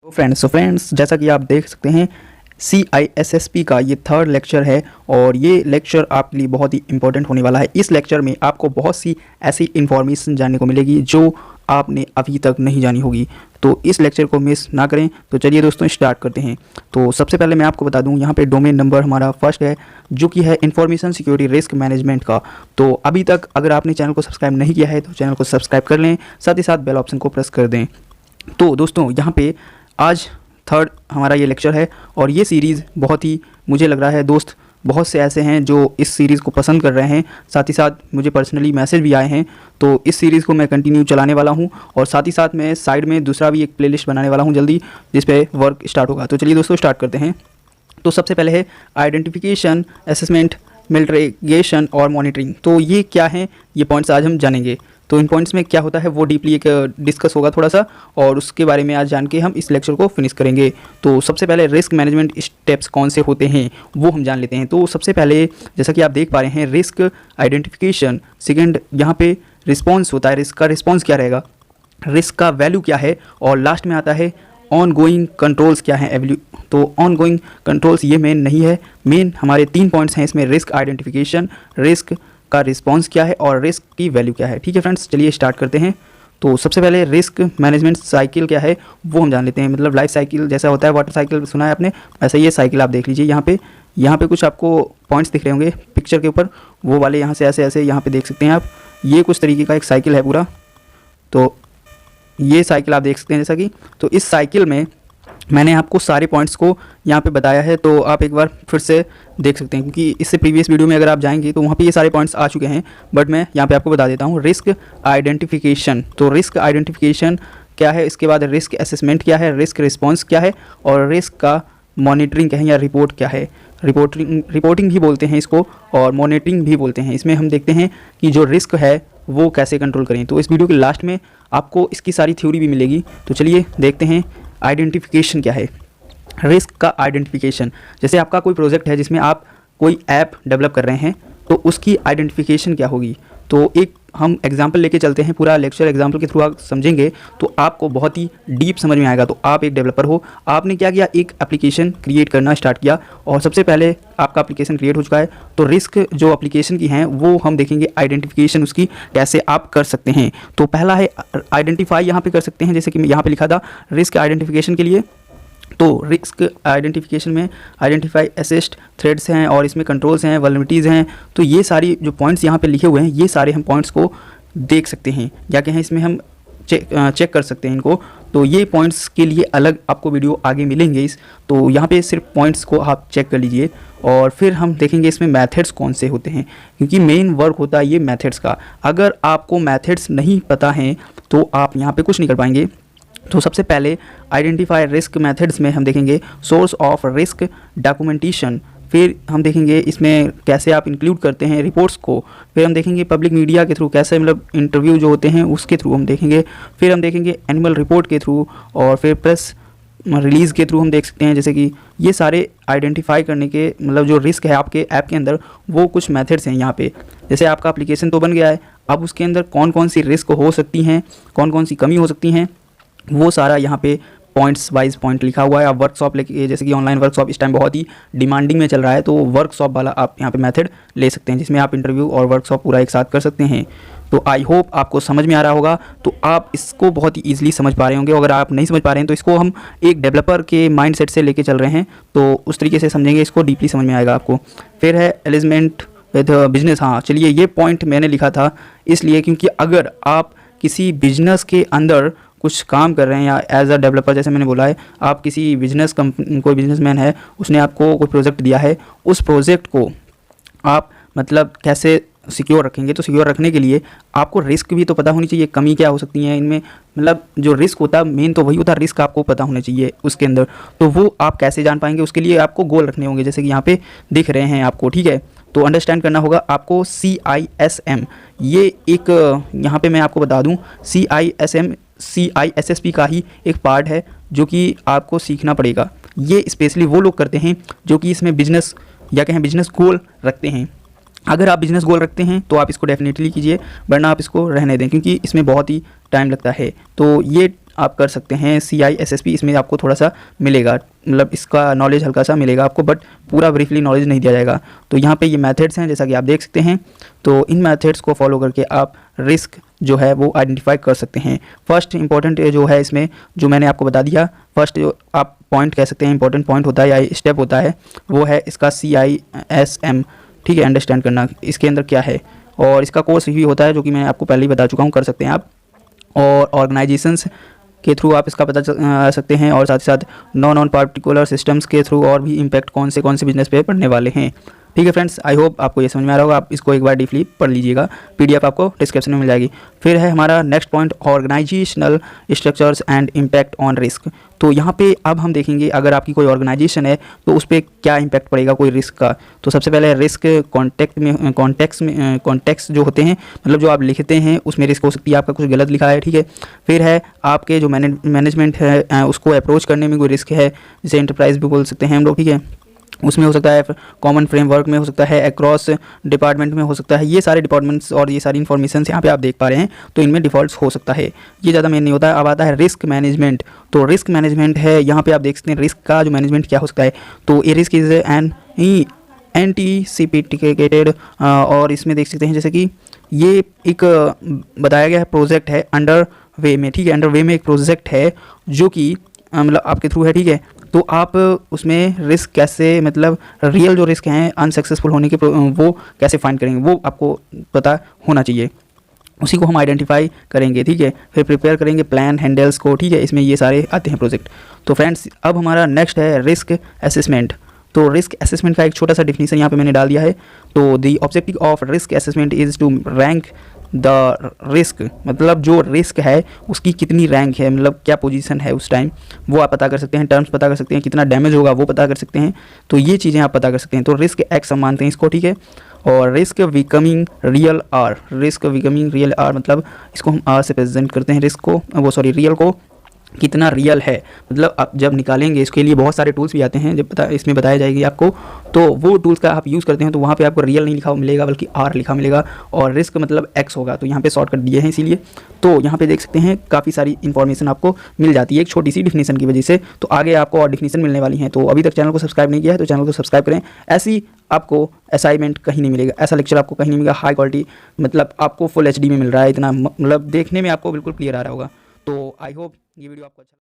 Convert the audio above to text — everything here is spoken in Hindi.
तो फ्रेंड्स जैसा कि आप देख सकते हैं CISSP का ये थर्ड लेक्चर है और ये लेक्चर आपके लिए बहुत ही इंपॉर्टेंट होने वाला है। इस लेक्चर में आपको बहुत सी ऐसी इन्फॉर्मेशन जानने को मिलेगी जो आपने अभी तक नहीं जानी होगी, तो इस लेक्चर को मिस ना करें। तो चलिए दोस्तों स्टार्ट करते हैं। तो सबसे पहले मैं आपको बता दूं, यहाँ पे डोमेन नंबर हमारा फर्स्ट है जो कि है इंफॉर्मेशन सिक्योरिटी रिस्क मैनेजमेंट का। तो अभी तक अगर आपने चैनल को सब्सक्राइब नहीं किया है तो चैनल को सब्सक्राइब कर लें, साथ ही साथ बेल ऑप्शन को प्रेस कर दें। तो दोस्तों यहाँ पे आज थर्ड हमारा ये लेक्चर है और ये सीरीज़ बहुत ही, मुझे लग रहा है दोस्त बहुत से ऐसे हैं जो इस सीरीज़ को पसंद कर रहे हैं, साथ ही साथ मुझे पर्सनली मैसेज भी आए हैं। तो इस सीरीज़ को मैं कंटिन्यू चलाने वाला हूं और साथ ही साथ मैं साइड में दूसरा भी एक प्लेलिस्ट बनाने वाला हूं जल्दी, जिस पे वर्क स्टार्ट होगा। तो चलिए दोस्तों स्टार्ट करते हैं। तो सबसे पहले है आइडेंटिफिकेशन, असेसमेंट, मिलिट्रीगेशन और मॉनिटरिंग। तो ये क्या है, ये पॉइंट्स आज हम जानेंगे। तो इन पॉइंट्स में क्या होता है वो डीपली एक डिस्कस होगा थोड़ा सा, और उसके बारे में आज जान के हम इस लेक्चर को फिनिश करेंगे। तो सबसे पहले रिस्क मैनेजमेंट स्टेप्स कौन से होते हैं वो हम जान लेते हैं। तो सबसे पहले जैसा कि आप देख पा रहे हैं रिस्क आइडेंटिफिकेशन, सेकेंड यहाँ पे रिस्पॉन्स होता है, रिस्क का रिस्पॉन्स क्या रहेगा, रिस्क का वैल्यू क्या है, और लास्ट में आता है ऑन गोइंग कंट्रोल्स क्या है एवल्यू। तो ऑन गोइंग कंट्रोल्स ये मेन नहीं है, मेन हमारे 3 पॉइंट्स हैं इसमें, रिस्क आइडेंटिफिकेशन, रिस्क का रिस्पॉन्स क्या है और रिस्क की वैल्यू क्या है। ठीक है फ्रेंड्स, चलिए स्टार्ट करते हैं। तो सबसे पहले रिस्क मैनेजमेंट साइकिल क्या है वो हम जान लेते हैं। मतलब लाइफ साइकिल जैसा होता है, वाटर साइकिल सुना है आपने, वैसे ये साइकिल आप देख लीजिए। यहाँ पे कुछ आपको पॉइंट्स दिख रहे होंगे पिक्चर के ऊपर, वो वाले यहाँ से ऐसे ऐसे यहाँ पे देख सकते हैं आप। ये कुछ तरीके का एक साइकिल है पूरा। तो ये साइकिल आप देख सकते हैं जैसा कि, तो इस साइकिल में मैंने आपको सारे पॉइंट्स को यहाँ पे बताया है, तो आप एक बार फिर से देख सकते हैं, क्योंकि इससे प्रीवियस वीडियो में अगर आप जाएंगे तो वहाँ पे ये सारे पॉइंट्स आ चुके हैं, बट मैं यहाँ पे आपको बता देता हूँ। रिस्क आइडेंटिफिकेशन, तो रिस्क आइडेंटिफिकेशन क्या है, इसके बाद रिस्क असेसमेंट क्या है, रिस्क रिस्पॉन्स क्या है, और रिस्क का मॉनिटरिंग क्या है या रिपोर्ट क्या है। रिपोर्टिंग भी बोलते हैं इसको और मॉनिटरिंग भी बोलते हैं। इसमें हम देखते हैं कि जो रिस्क है वो कैसे कंट्रोल करें। तो इस वीडियो के लास्ट में आपको इसकी सारी थ्योरी भी मिलेगी। तो चलिए देखते हैं आइडेंटिफिकेशन क्या है। रिस्क का आइडेंटिफिकेशन, जैसे आपका कोई प्रोजेक्ट है जिसमें आप कोई ऐप डेवलप कर रहे हैं, तो उसकी आइडेंटिफिकेशन क्या होगी। तो एक हम एग्जांपल लेके चलते हैं, पूरा लेक्चर एग्जांपल के थ्रू आप समझेंगे तो आपको बहुत ही डीप समझ में आएगा। तो आप एक डेवलपर हो, आपने क्या किया, एक एप्लीकेशन क्रिएट करना स्टार्ट किया और सबसे पहले आपका एप्लीकेशन क्रिएट हो चुका है। तो रिस्क जो एप्लीकेशन की हैं वो हम देखेंगे, आइडेंटिफिकेशन उसकी कैसे आप कर सकते हैं। तो पहला है आइडेंटिफाई, यहाँ पे कर सकते हैं, जैसे कि यहाँ पे लिखा था रिस्क आइडेंटिफिकेशन के लिए। तो रिस्क आइडेंटिफिकेशन में आइडेंटिफाई, असिस्ट, थ्रेड्स हैं और इसमें कंट्रोल्स हैं, वल्नरेबिलिटीज़ हैं। तो ये सारी जो पॉइंट्स यहाँ पे लिखे हुए हैं, ये सारे हम पॉइंट्स को देख सकते हैं, या क्या है इसमें हम चेक कर सकते हैं इनको। तो ये पॉइंट्स के लिए अलग आपको वीडियो आगे मिलेंगे तो यहाँ पे सिर्फ पॉइंट्स को आप चेक कर लीजिए, और फिर हम देखेंगे इसमें मेथड्स कौन से होते हैं, क्योंकि मेन वर्क होता है ये मेथड्स का। अगर आपको मेथड्स नहीं पता हैं तो आप यहाँ पे कुछ नहीं कर पाएंगे। तो सबसे पहले आइडेंटिफाई रिस्क मेथड्स में हम देखेंगे सोर्स ऑफ रिस्क डॉक्यूमेंटेशन, फिर हम देखेंगे इसमें कैसे आप इंक्लूड करते हैं रिपोर्ट्स को, फिर हम देखेंगे पब्लिक मीडिया के थ्रू कैसे, मतलब इंटरव्यू जो होते हैं उसके थ्रू हम देखेंगे, फिर हम देखेंगे एनुअल रिपोर्ट के थ्रू, और फिर प्रेस रिलीज़ के थ्रू हम देख सकते हैं। जैसे कि ये सारे आइडेंटिफाई करने के मतलब जो रिस्क है आपके ऐप के अंदर, वो कुछ मेथड्स हैं यहाँ पे। जैसे आपका एप्लीकेशन तो बन गया है, अब उसके अंदर कौन कौन सी रिस्क हो सकती हैं, कौन कौन सी कमी हो सकती हैं, वो सारा यहाँ पे पॉइंट्स वाइज पॉइंट लिखा हुआ है। आप वर्कशॉप लेके, जैसे कि ऑनलाइन वर्कशॉप इस टाइम बहुत ही डिमांडिंग में चल रहा है, तो वर्कशॉप वाला आप यहाँ पे मेथड ले सकते हैं, जिसमें आप इंटरव्यू और वर्कशॉप पूरा एक साथ कर सकते हैं। तो आई होप आपको समझ में आ रहा होगा, तो आप इसको बहुत ही ईजिली समझ पा रहे होंगे। अगर आप नहीं समझ पा रहे हैं तो इसको हम एक डेवलपर के माइंड सेट से लेके चल रहे हैं, तो उस तरीके से समझेंगे, इसको डीपली समझ में आएगा आपको। फिर है एलिजमेंट विद बिजनेस। हाँ चलिए, ये पॉइंट मैंने लिखा था इसलिए क्योंकि अगर आप किसी बिजनेस के अंदर कुछ काम कर रहे हैं, या एज अ डेवलपर जैसे मैंने बोला है, आप किसी बिजनेस कंपनी, कोई बिजनेसमैन है, उसने आपको कोई प्रोजेक्ट दिया है, उस प्रोजेक्ट को आप मतलब कैसे सिक्योर रखेंगे। तो सिक्योर रखने के लिए आपको रिस्क भी तो पता होनी चाहिए, कमी क्या हो सकती है इनमें, मतलब जो रिस्क होता है मेन तो वही होता है, रिस्क आपको पता होना चाहिए उसके अंदर। तो वो आप कैसे जान पाएंगे, उसके लिए आपको गोल रखने होंगे, जैसे कि यहाँ पे दिख रहे हैं आपको। ठीक है, तो अंडरस्टैंड करना होगा आपको CISM, ये एक यहाँ पे मैं आपको बता दूँ, CISM CISSP का ही एक पार्ट है जो कि आपको सीखना पड़ेगा। ये स्पेशली वो लोग करते हैं जो कि इसमें बिजनेस या कहें बिजनेस गोल रखते हैं। अगर आप बिजनेस गोल रखते हैं तो आप इसको डेफिनेटली कीजिए, वरना आप इसको रहने दें, क्योंकि इसमें बहुत ही टाइम लगता है। तो ये आप कर सकते हैं CISSP, इसमें आपको थोड़ा सा मिलेगा, मतलब इसका नॉलेज हल्का सा मिलेगा आपको, बट पूरा ब्रीफली नॉलेज नहीं दिया जाएगा। तो यहाँ पे ये मेथड्स हैं जैसा कि आप देख सकते हैं। तो इन मेथड्स को फॉलो करके आप रिस्क जो है वो आइडेंटिफाई कर सकते हैं। फर्स्ट इंपॉर्टेंट जो है इसमें जो मैंने आपको बता दिया, फर्स्ट जो आप पॉइंट कह सकते हैं, इंपॉर्टेंट पॉइंट होता है या स्टेप होता है, वो है इसका CISM, ठीक है, अंडरस्टैंड करना इसके अंदर क्या है। और इसका कोर्स भी होता है जो कि मैं आपको पहले ही बता चुका हूँ, कर सकते हैं आप। और ऑर्गेनाइजेशंस के थ्रू आप इसका पता सकते हैं, और साथ ही साथ नॉन पार्टिकुलर सिस्टम्स के थ्रू और भी इम्पैक्ट कौन से बिजनेस पे पड़ने वाले हैं। ठीक है फ्रेंड्स, आई होप आपको ये समझ में आ रहा होगा। आप इसको एक बार डीपली पढ़ लीजिएगा, PDF आपको डिस्क्रिप्शन में मिल जाएगी। फिर है हमारा next point, organisational structures and impact on risk. तो यहाँ पे अब हम देखेंगे अगर आपकी कोई ऑर्गेनाइजेशन है तो उस पर क्या इम्पैक्ट पड़ेगा कोई रिस्क का। तो सबसे पहले रिस्क कॉन्टेक्स्ट जो होते हैं, मतलब जो आप लिखते हैं उसमें रिस्क हो सकती है, आपका कुछ गलत लिखा है, ठीक है। फिर है आपके जो मैनेजमेंट है उसको अप्रोच करने में कोई रिस्क है, जैसे एंटरप्राइज भी बोल सकते हैं हम लोग, ठीक है, उसमें हो सकता है, कॉमन फ्रेमवर्क में हो सकता है, अक्रॉस डिपार्टमेंट में हो सकता है। ये सारे डिपार्टमेंट्स और ये सारी इन्फॉर्मेशन यहाँ पे आप देख पा रहे हैं, तो इनमें डिफ़ॉल्ट्स हो सकता है, ये ज़्यादा मेन नहीं होता है। अब आता है रिस्क मैनेजमेंट। तो रिस्क मैनेजमेंट है, यहाँ पे आप देख सकते हैं रिस्क का जो मैनेजमेंट क्या हो सकता है। तो ये रिस्क इज एंटीसिपेटिकेटेड, और इसमें देख सकते हैं जैसे कि ये एक बताया गया है प्रोजेक्ट है अंडर वे में, ठीक है, अंडर वे में एक प्रोजेक्ट है जो कि मतलब आपके थ्रू है, ठीक है। तो आप उसमें रिस्क कैसे, मतलब रियल जो रिस्क हैं अनसक्सेसफुल होने के, वो कैसे फाइंड करेंगे, वो आपको पता होना चाहिए, उसी को हम आइडेंटिफाई करेंगे, ठीक है। फिर प्रिपेयर करेंगे प्लान हैंडल्स को, ठीक है, इसमें ये सारे आते हैं प्रोजेक्ट। तो फ्रेंड्स अब हमारा नेक्स्ट है रिस्क असेसमेंट। तो रिस्क असेसमेंट का एक छोटा सा डिफिनीशन यहाँ पे मैंने डाल दिया है। तो the objective of risk assessment is to rank the risk, मतलब जो रिस्क है उसकी कितनी रैंक है, मतलब क्या पोजीशन है उस टाइम, वो आप पता कर सकते हैं। टर्म्स पता कर सकते हैं, कितना डैमेज होगा वो पता कर सकते हैं। तो ये चीज़ें आप पता कर सकते हैं। तो रिस्क एक्स हम मानते हैं इसको, ठीक है। और risk becoming real are, risk becoming real are मतलब इसको हम आर से प्रेजेंट करते हैं, रिस्क को, वो सॉरी रियल को कितना रियल है, मतलब आप जब निकालेंगे इसके लिए बहुत सारे टूल्स भी आते हैं, जब इसमें बताया जाएगी आपको। तो वो टूल्स का आप यूज़ करते हैं तो वहाँ पे आपको रियल नहीं लिखा मिलेगा बल्कि आर लिखा मिलेगा, और रिस्क मतलब एक्स होगा। तो यहाँ पे शॉर्टकट दिए हैं इसीलिए। तो यहाँ पे देख सकते हैं काफ़ी सारी इन्फॉर्मेशन आपको मिल जाती है एक छोटी सी डिफिनीशन की वजह से। तो आगे आपको और डिफिनीशन मिलने वाली हैं। तो अभी तक चैनल को सब्सक्राइब नहीं किया है तो चैनल को सब्सक्राइब करें। ऐसी आपको असाइनमेंट कहीं नहीं मिलेगा, ऐसा लेक्चर आपको कहीं नहीं मिलेगा हाई क्वालिटी, मतलब आपको फुल HD में मिल रहा है, इतना मतलब देखने में आपको बिल्कुल क्लियर आ रहा होगा। तो आई होप ये वीडियो आपको अच्छा